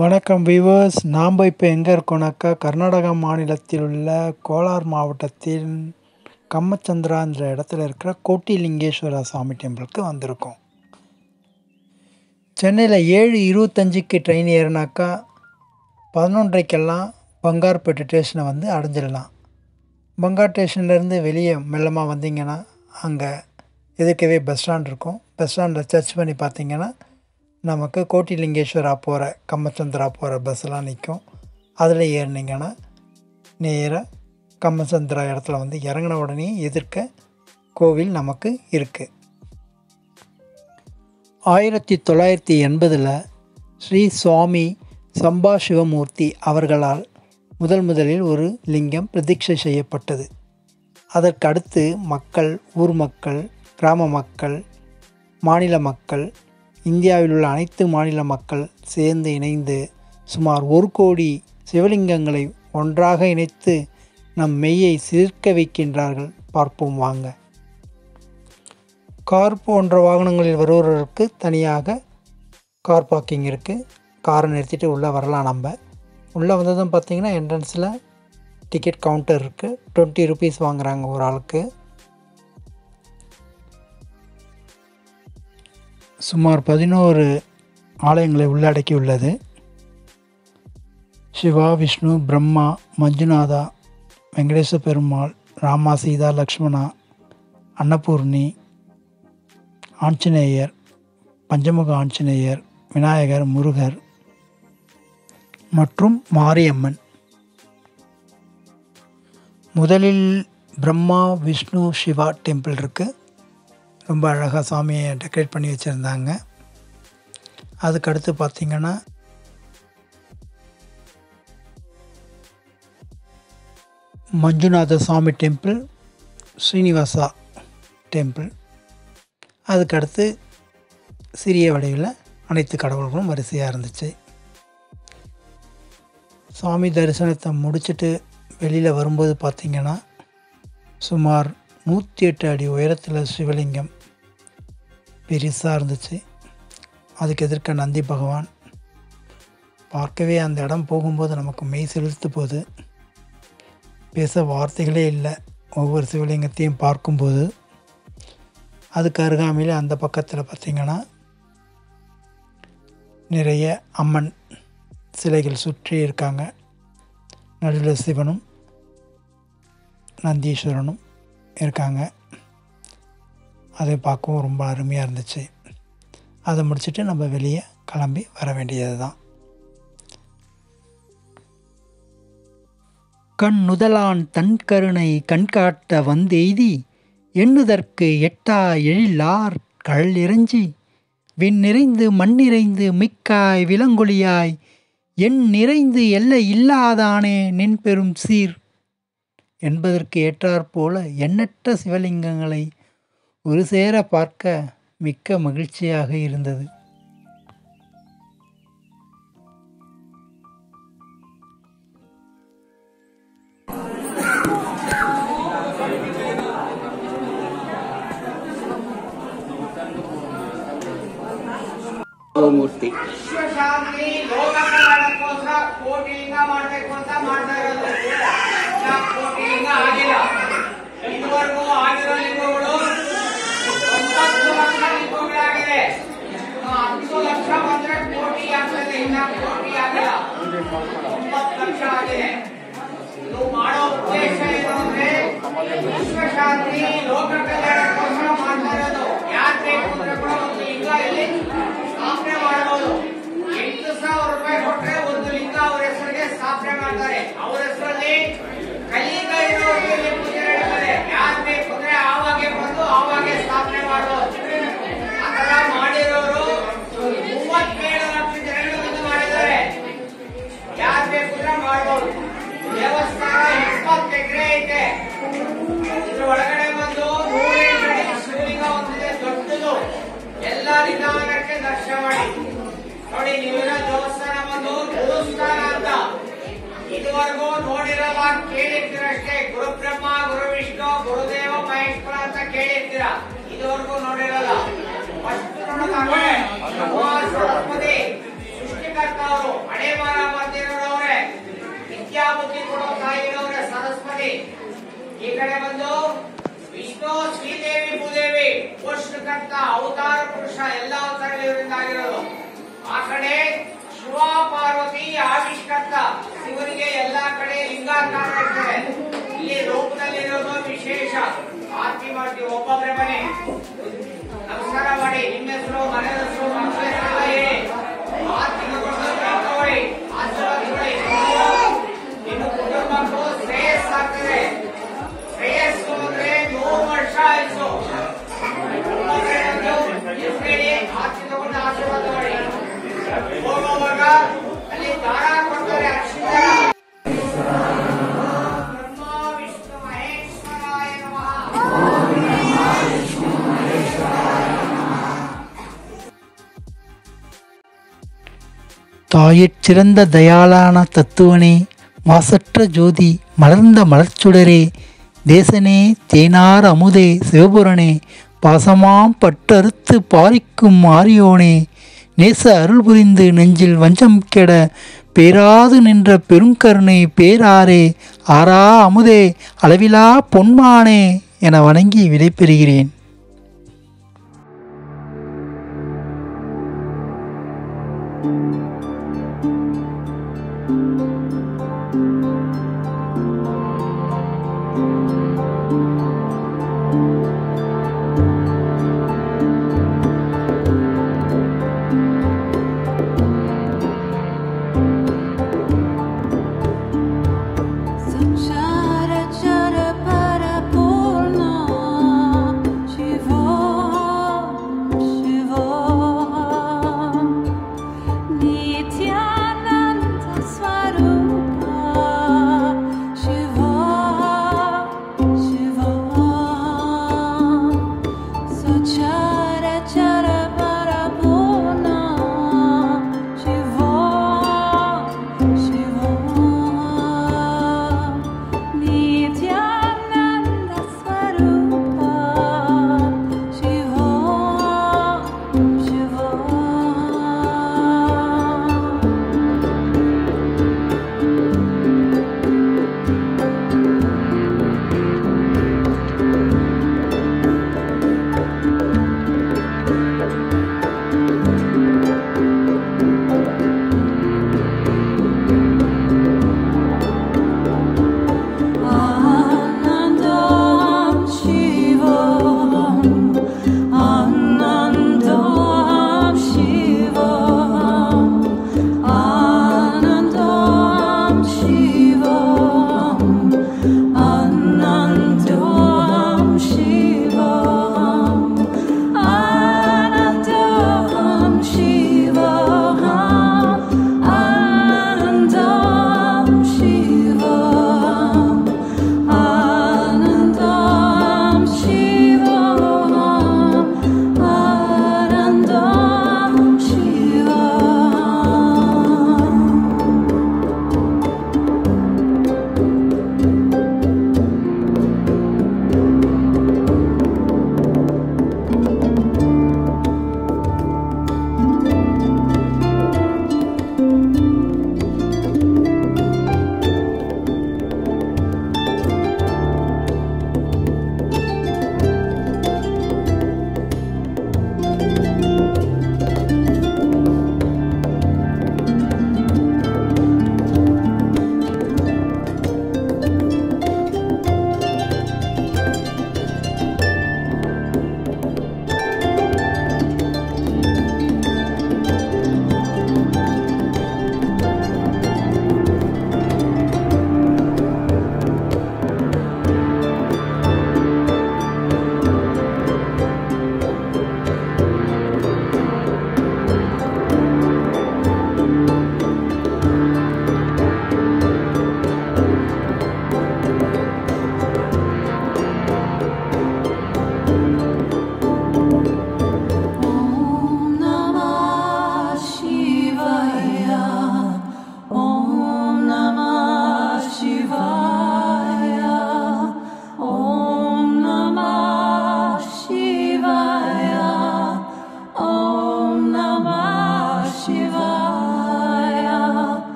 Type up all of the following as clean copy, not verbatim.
வணக்கம் வீவர்ஸ். நாம் இப்போ எங்கே இருக்கோம்னாக்கா கர்நாடகா மாநிலத்தில் உள்ள கோலார் மாவட்டத்தில் கம்மச்சந்திரான்ற இடத்துல இருக்கிற கோட்டிலிங்கேஸ்வர சாமி டெம்பிளுக்கு வந்திருக்கோம். சென்னையில் 7:25க்கு ட்ரெயின் ஏறினாக்கா 11:30க்கெல்லாம் பங்கார்பேட்டு ஸ்டேஷனை வந்து அடைஞ்சிடலாம். பங்கார் ஸ்டேஷன்லேருந்து வெளியே மெல்லமாக வந்தீங்கன்னா அங்கே எதுக்கவே பஸ் ஸ்டாண்ட் இருக்கும். பஸ் ஸ்டாண்டில் சர்ச் பண்ணி பார்த்தீங்கன்னா நமக்கு கோட்டிலிங்கேஸ்வரா போகிற கம்மச்சந்திரா போகிற பஸ்ஸெல்லாம் நிற்கும். அதில் ஏறினீங்கன்னா நேராக கம்மச்சந்திரா இடத்துல வந்து இறங்கின உடனே எதிர்க்க கோவில் நமக்கு இருக்குது. 1980 ஸ்ரீ சுவாமி சம்பா சிவமூர்த்தி அவர்களால் முதலில் ஒரு லிங்கம் பிரதிஷ்டை செய்யப்பட்டது. அதற்கு அடுத்து மக்கள், ஊர் மக்கள், கிராம மக்கள், மாநில மக்கள், இந்தியாவில் உள்ள அனைத்து மாநில மக்கள் சேர்ந்து இணைந்து சுமார் 1 கோடி சிவலிங்கங்களை ஒன்றாக இணைத்து நம் மெய்யை சிலிர்க்க வைக்கின்றார்கள். பார்ப்போம் வாங்க. கார் போன்ற வாகனங்களில் வருபவர்களுக்கு தனியாக கார் பார்க்கிங் இருக்குது. காரை நிறுத்திட்டு உள்ளே வரலாம். நம்ம உள்ளே வந்ததும் பார்த்திங்கன்னா என்ட்ரன்ஸில் டிக்கெட் கவுண்டர் இருக்குது. 20 rupees வாங்குகிறாங்க ஒரு ஆளுக்கு. சுமார் 11 ஆலயங்களை உள்ளடக்கி உள்ளது. சிவா, விஷ்ணு, பிரம்மா, மஞ்சுநாதா, வெங்கடேச பெருமாள், ராமா, சீதா, லக்ஷ்மணா, அன்னபூர்ணி, ஆஞ்சநேயர், பஞ்சமுக ஆஞ்சநேயர், விநாயகர், முருகர் மற்றும் மாரியம்மன். முதலில் பிரம்மா, விஷ்ணு, சிவா டெம்பிள் இருக்குது. ரொம்ப அழகாக சாமியை டெக்கரேட் பண்ணி வச்சுருந்தாங்க. அதுக்கடுத்து பார்த்திங்கன்னா மஞ்சுநாத சாமி டெம்பிள், ஸ்ரீனிவாசா டெம்பிள். அதுக்கடுத்து சிறிய வடிவில் அனைத்து கடவுள்களும் வரிசையாக இருந்துச்சு. சாமி தரிசனத்தை முடிச்சுட்டு வெளியில் வரும்போது பார்த்திங்கன்னா சுமார் 108 அடி உயரத்தில் சிவலிங்கம் பெருசாக இருந்துச்சு. அதுக்கு எதிர்க்க நந்தி பகவான். பார்க்கவே அந்த இடம் போகும்போது நமக்கு மெய் செலுத்து போகுது. பேச வார்த்தைகளே இல்லை ஒவ்வொரு சிவலிங்கத்தையும் பார்க்கும்போது. அதுக்கு அருகாமையில் அந்த பக்கத்தில் பார்த்திங்கன்னா நிறைய அம்மன் சிலைகள் சுற்றி இருக்காங்க. நடுவில் சிவனும் நந்தீஸ்வரனும் இருக்காங்க. அதை பார்க்கவும் ரொம்ப அருமையாக இருந்துச்சு. அதை முடிச்சுட்டு நம்ம வெளியே கிளம்பி வர வேண்டியது தான். கண்ணுதலான் தன் கருணை கண்காட்ட வந்தெய்தி எண்ணுதற்கு எட்டா எழிலார் கல் இறைஞ்சி விண் நிறைந்து மண் நிறைந்து மிக்காய் விலங்கொலியாய் எண் நிறைந்து எல்லை இல்லாதானே நின் பெரும் சீர் என்பதற்கு ஏற்றாற்போல எண்ணற்ற சிவலிங்கங்களை ஒரு சேர பார்க்க மிக்க மகிழ்ச்சியாக இருந்தது. ಮೂರ್ತಿ ಇದುವರೆಗೂ ಆಗಿರೋ ಲಿಂಗಗಳು 9 ಲಕ್ಷ ಲಿಂಗಗಳಾಗಿದೆ. 10 ಲಕ್ಷ ಬಂದ್ರೆ ಕೋಟಿ ಆಗ್ತದೆ. ಇನ್ನ ಕೋಟಿ ಆಗಿಲ್ಲ, 9 ಲಕ್ಷ ಆಗಿದೆ. ಇದು ಮಾಡೋ ಉದ್ದೇಶ ಏನು ಅಂದ್ರೆ ವಿಶ್ವಶಾಂತಿ, ಲೋಕ ಕಲ್ಯಾಣಕ್ಕೋಸ್ಕರ ಮಾಡ್ತಾ ಇರೋದು. ಯಾರು ಬೇಕು ಅಂದ್ರೆ ಕೂಡ ಒಂದು ಲಿಂಗ ಇಲ್ಲಿ ಸ್ಥಾಪನೆ ಮಾಡಬಹುದು. 8,000 ರೂಪಾಯಿ ಕೊಟ್ರೆ ಒಂದು ಲಿಂಗ ಅವ್ರ ಹೆಸರಿಗೆ ಸ್ಥಾಪನೆ ಮಾಡ್ತಾರೆ. ಅವ್ರ ಹೆಸರಲ್ಲಿ ಕಲಿಯುಗ ಇರೋರಿಗೆ ಪೂಜೆ ನಡೀತದೆ. ಯಾರು ಬೇಕು ಅಂದ್ರೆ ಆವಾಗೆ ಬಂದು ಆವಾಗೆ ಸ್ಥಾಪನೆ ಮಾಡಬಹುದು. ಆ ತರ ಮಾಡಿರೋರು 37 ಲಕ್ಷ ಜನಗಳು ಬಂದು ಮಾಡಿದ್ದಾರೆ. ಯಾರು ಬೇಕು ಅಂದ್ರೆ ಮಾಡಬಹುದು. ದೇವಸ್ಥಾನ 20 ಎಕರೆ ಐತೆ. ಇದ್ರ ಒಳಗಡೆ ಬಂದು 107 ಅಡಿ ಶಿವಲಿಂಗ ಒಂದಿದೆ, ದೊಡ್ಡದು. ಎಲ್ಲ ನಿಧಾನಕ್ಕೆ ದರ್ಶನ ಮಾಡಿ ನೋಡಿ. ನೀವೆಲ್ಲ ದೇವಸ್ಥಾನ ಬಂದು ಗುರುಸ್ಥಾನ ಅಂತ ಇದುವರೆಗೂ ನೋಡಿರಲ್ಲ, ಕೇಳಿರ್ತೀರಷ್ಟೇ. ಗುರು ಬ್ರಹ್ಮ, ಗುರು ವಿಷ್ಣು, ಗುರುದೇವ ಮಹೇಶ್ವರ ಅಂತ ಕೇಳಿರ್ತೀರ. ಇದುವರೆಗೂ ನೋಡಿರಲ್ಲ. ಫಸ್ಟ್ ನೋಡೋದಾದ್ರೆ ಸರಸ್ವತಿ ಸೃಷ್ಟಿಕರ್ತ ಅವರು. ಹಣೆ ಈ ಕಡೆ ಬಂದು ವಿಷ್ಣು ಶ್ರೀದೇವಿ ಭೂದೇವಿ ಪೋಷಕರ್ತ ಅವತಾರ ಪುರುಷ ಎಲ್ಲ ಅವತಾರ ಇವರಿಂದ ಆಗಿರೋದು. ಆ ಕಡೆ ಶಿವ ಪಾರ್ವತಿ ಆವಿಷ್ಕರ್ತ, ಇವರಿಗೆ ಎಲ್ಲಾ ಕಡೆ ಲಿಂಗಾಕಾರ ಇರ್ತದೆ. ಇಲ್ಲಿ ರೂಪದಲ್ಲಿರೋದು ವಿಶೇಷ. ಆರತಿ ಮಾಡ್ತೀವಿ ಒಬ್ಬೊಬ್ಬರೇ ಬನ್ನಿ, ನಮಸ್ಕಾರ ಮಾಡಿ. ನಿಮ್ಮ ಹೆಸರು, ಮನೆ ಹೆಸರು, ಮಕ್ಕಳ ಹೆಸರೆಲ್ಲ ಹೇಳಿ. ಆರತಿ ತಗೊಳ್ಳಿ, ಆಶೀರ್ವಾದ ತಗೊಳ್ಳಿ. ನಿಮ್ಮ ಕುಟುಂಬಕ್ಕೂ ಶ್ರೇಯಸ್ಸಾಗ್ತದೆ. ಶ್ರೇಯಸ್ಸು ಅಂದ್ರೆ 100 ವರ್ಷ ಆಯ್ತು. ಹೇಳಿ, ಆರತಿ ತಗೊಂಡು ಆಶೀರ್ವಾದ ಮಾಡಿ. ಹೋಗುವಾಗ ಅಲ್ಲಿ ದಾರ ಕೊಡ್ತಾರೆ, ಅಕ್ಷರ. ಬ್ರಹ್ಮ ವಿಷ್ಣು ಮಹೇಶ್ವರಾಯ ನಮಃ. தாயிற் சிறந்த தயாளான தத்துவனே, மாசற்ற ஜோதி மலர்ந்த மலர்ச்சுடரே, தேசனே தேனார் அமுதே சிவபுரனே, பாசமாம் பட்டறுத்து பாரிக்கும் மாரியோனே, நேச அருள் புரிந்து நெஞ்சில் வஞ்சம் கெட பேராது நின்ற பெருங்கருணை பேராரே, ஆரா அமுதே அளவிலா பொன்மானே என வணங்கி விடைபெறுகிறேன்.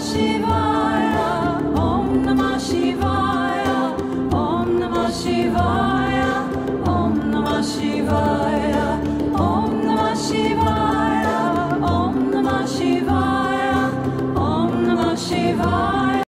Shiva